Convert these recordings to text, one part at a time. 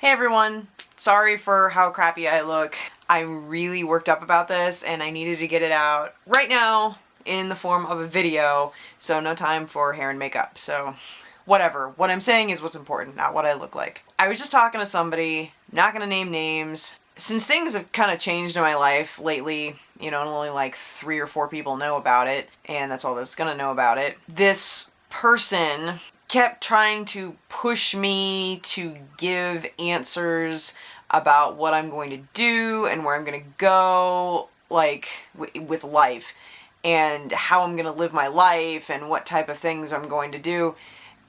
Hey everyone, sorry for how crappy I look. I'm really worked up about this and I needed to get it out right now in the form of a video, so no time for hair and makeup. So whatever. What I'm saying is what's important, not what I look like. I was just talking to somebody, not gonna name names. Since things have kind of changed in my life lately, and only like 3 or 4 people know about it, and that's all that's gonna know about it, this person kept trying to push me to give answers about what I'm going to do and where I'm going to go, like, with life, and how I'm going to live my life and what type of things I'm going to do.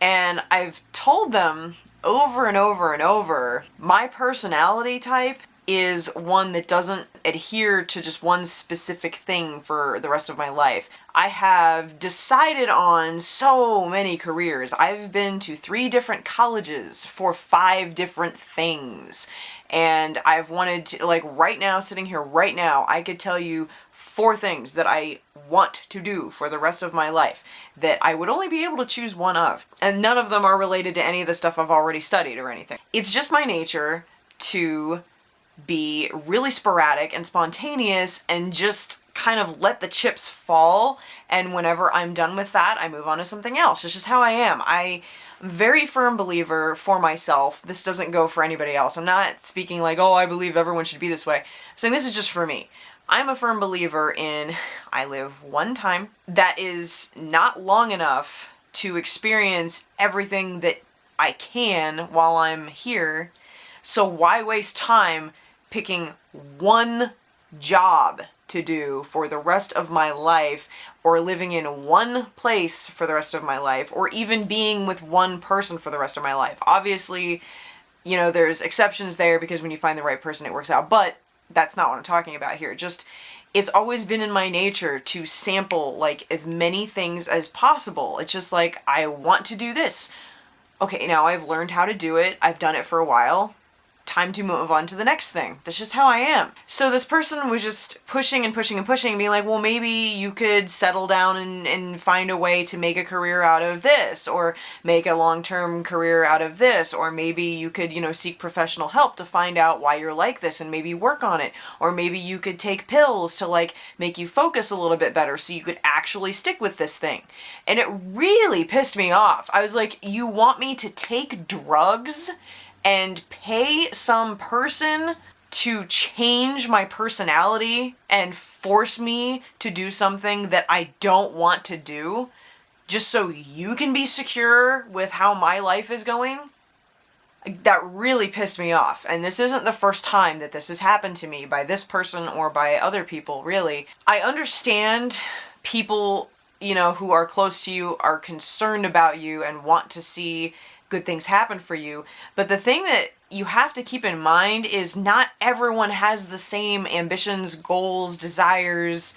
And I've told them over and over and over, my personality type is one that doesn't adhere to just one specific thing for the rest of my life. I have decided on so many careers. I've been to 3 different colleges for 5 different things. And I've wanted to, like right now, sitting here right now, I could tell you 4 things that I want to do for the rest of my life that I would only be able to choose one of. And none of them are related to any of the stuff I've already studied or anything. It's just my nature to be really sporadic and spontaneous and just kind of let the chips fall, and whenever I'm done with that, I move on to something else. It's just how I am. I'm a very firm believer for myself. This doesn't go for anybody else. I'm not speaking like, oh, I believe everyone should be this way. I'm saying this is just for me. I'm a firm believer in I live one time. That is not long enough to experience everything that I can while I'm here. So why waste time picking one job to do for the rest of my life, or living in one place for the rest of my life, or even being with one person for the rest of my life? Obviously, there's exceptions there because when you find the right person, it works out, but that's not what I'm talking about here. Just, it's always been in my nature to sample like as many things as possible. It's just like, I want to do this. Okay, now I've learned how to do it. I've done it for a while. Time to move on to the next thing. That's just how I am. So this person was just pushing and pushing and pushing, being like, well, maybe you could settle down and find a way to make a career out of this, or make a long-term career out of this, or maybe you could, seek professional help to find out why you're like this and maybe work on it, or maybe you could take pills to like make you focus a little bit better so you could actually stick with this thing. And it really pissed me off. I was like, you want me to take drugs and pay some person to change my personality and force me to do something that I don't want to do just so you can be secure with how my life is going? That really pissed me off. And this isn't the first time that this has happened to me by this person or by other people, really. I understand people, who are close to you are concerned about you and want to see good things happen for you. But the thing that you have to keep in mind is not everyone has the same ambitions, goals, desires,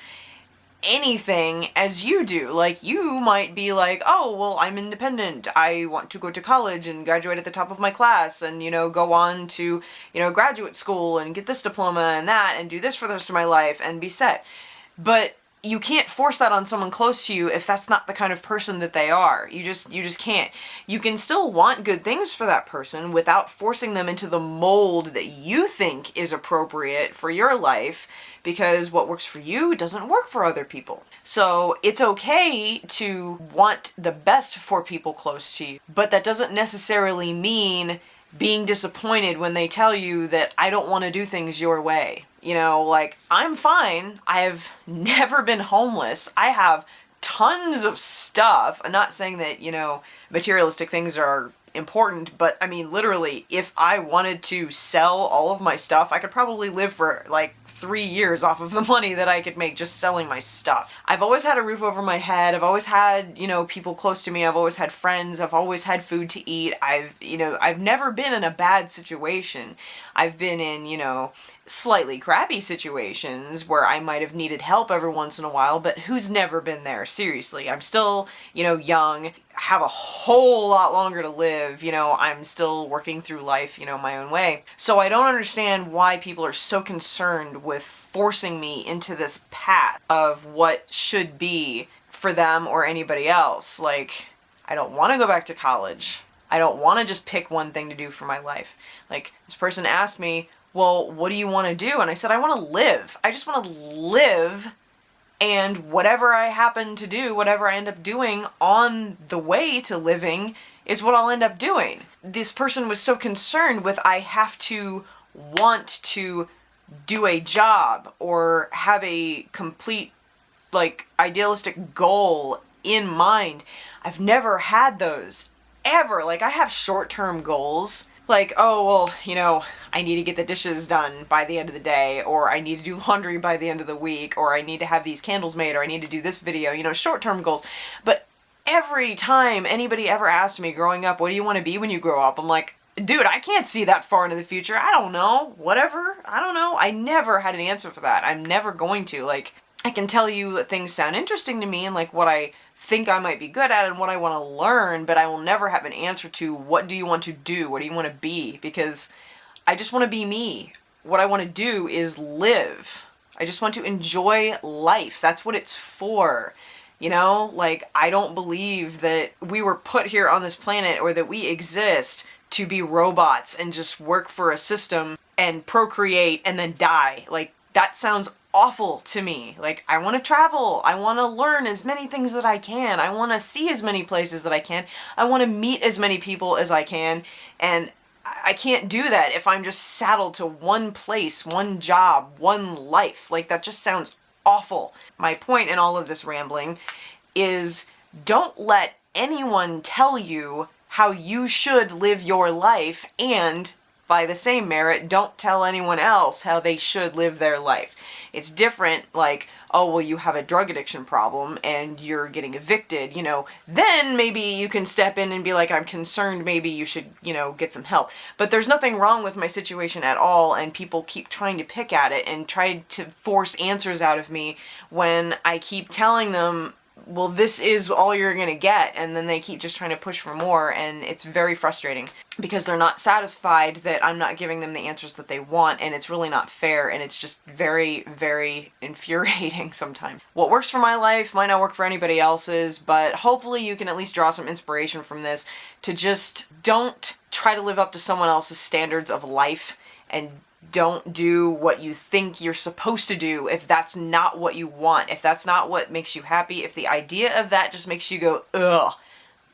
anything as you do. Like, you might be like, oh, well, I'm independent. I want to go to college and graduate at the top of my class and, go on to, graduate school and get this diploma and that and do this for the rest of my life and be set. But you can't force that on someone close to you if that's not the kind of person that they are. You just can't. You can still want good things for that person without forcing them into the mold that you think is appropriate for your life, because what works for you doesn't work for other people. So it's okay to want the best for people close to you, but that doesn't necessarily mean being disappointed when they tell you that I don't want to do things your way. Like, I'm fine. I've never been homeless. I have tons of stuff. I'm not saying that, materialistic things are important, but I mean, literally, if I wanted to sell all of my stuff, I could probably live for like 3 years off of the money that I could make just selling my stuff. I've always had a roof over my head. I've always had, people close to me. I've always had friends. I've always had food to eat. I've never been in a bad situation. I've been in, slightly crappy situations where I might have needed help every once in a while, but who's never been there? Seriously. I'm still, young, have a whole lot longer to live. I'm still working through life, my own way. So I don't understand why people are so concerned with forcing me into this path of what should be for them or anybody else. Like, I don't want to go back to college. I don't want to just pick one thing to do for my life. Like, this person asked me, well, what do you want to do? And I said, I want to live. I just want to live, and whatever I happen to do, whatever I end up doing on the way to living is what I'll end up doing. This person was so concerned with, I have to want to do a job or have a complete, like, idealistic goal in mind. I've never had those, ever. Like, I have short-term goals. Like, oh, well, you know, I need to get the dishes done by the end of the day, or I need to do laundry by the end of the week, or I need to have these candles made, or I need to do this video, you know, short-term goals. But every time anybody ever asked me growing up, what do you want to be when you grow up? I'm like, dude, I can't see that far into the future. I don't know. Whatever. I don't know. I never had an answer for that. I'm never going to. Like, I can tell you that things sound interesting to me and like what I think I might be good at and what I want to learn, but I will never have an answer to what do you want to do? What do you want to be? Because I just want to be me. What I want to do is live. I just want to enjoy life. That's what it's for. You know, like, I don't believe that we were put here on this planet or that we exist to be robots and just work for a system and procreate and then die. Like, that sounds awful to me. Like, I want to travel. I want to learn as many things that I can. I want to see as many places that I can. I want to meet as many people as I can. And I can't do that if I'm just saddled to one place, one job, one life. Like, that just sounds awful. My point in all of this rambling is, don't let anyone tell you how you should live your life, and by the same merit, don't tell anyone else how they should live their life. It's different, like, oh, well, you have a drug addiction problem and you're getting evicted, you know, then maybe you can step in and be like, I'm concerned, maybe you should, you know, get some help. But there's nothing wrong with my situation at all, and people keep trying to pick at it and try to force answers out of me when I keep telling them, well, this is all you're gonna get, and then they keep just trying to push for more, and it's very frustrating because they're not satisfied that I'm not giving them the answers that they want, and it's really not fair, and it's just very, very infuriating sometimes. What works for my life might not work for anybody else's, but hopefully you can at least draw some inspiration from this to just don't try to live up to someone else's standards of life, and don't do what you think you're supposed to do if that's not what you want, if that's not what makes you happy, if the idea of that just makes you go, ugh.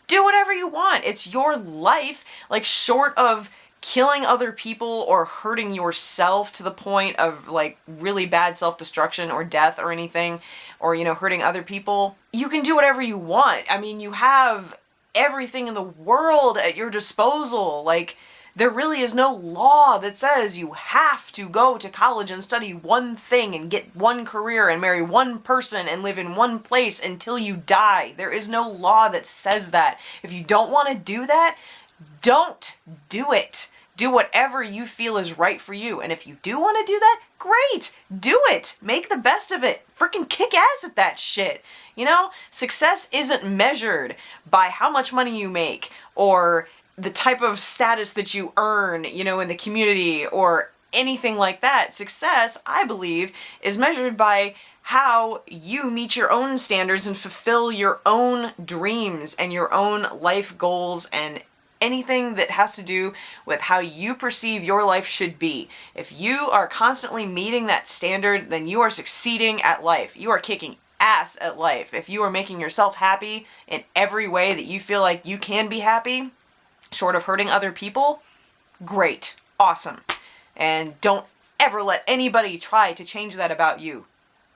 Do whatever you want. It's your life. Like, short of killing other people or hurting yourself to the point of, like, really bad self-destruction or death or anything, or, you know, hurting other people, you can do whatever you want. I mean, you have everything in the world at your disposal. Like, there really is no law that says you have to go to college and study one thing and get one career and marry one person and live in one place until you die. There is no law that says that. If you don't want to do that, don't do it. Do whatever you feel is right for you. And if you do want to do that, great. Do it. Make the best of it. Freaking kick ass at that shit. You know, success isn't measured by how much money you make or the type of status that you earn, you know, in the community or anything like that. Success, I believe, is measured by how you meet your own standards and fulfill your own dreams and your own life goals and anything that has to do with how you perceive your life should be. If you are constantly meeting that standard, then you are succeeding at life. You are kicking ass at life. If you are making yourself happy in every way that you feel like you can be happy, short of hurting other people, great, awesome. And don't ever let anybody try to change that about you.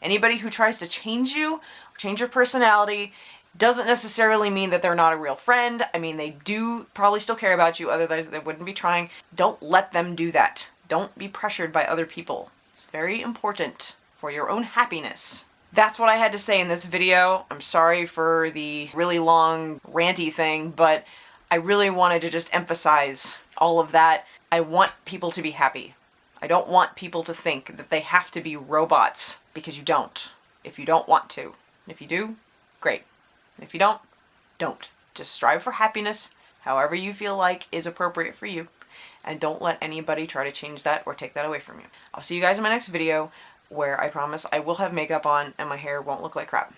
Anybody who tries to change you, change your personality, doesn't necessarily mean that they're not a real friend. I mean, they do probably still care about you, otherwise they wouldn't be trying. Don't let them do that. Don't be pressured by other people. It's very important for your own happiness. That's what I had to say in this video. I'm sorry for the really long ranty thing, but I really wanted to just emphasize all of that. I want people to be happy. I don't want people to think that they have to be robots, because you don't. If you don't want to. And if you do, great. And if you don't, don't. Just strive for happiness, however you feel like is appropriate for you, and don't let anybody try to change that or take that away from you. I'll see you guys in my next video, where I promise I will have makeup on and my hair won't look like crap.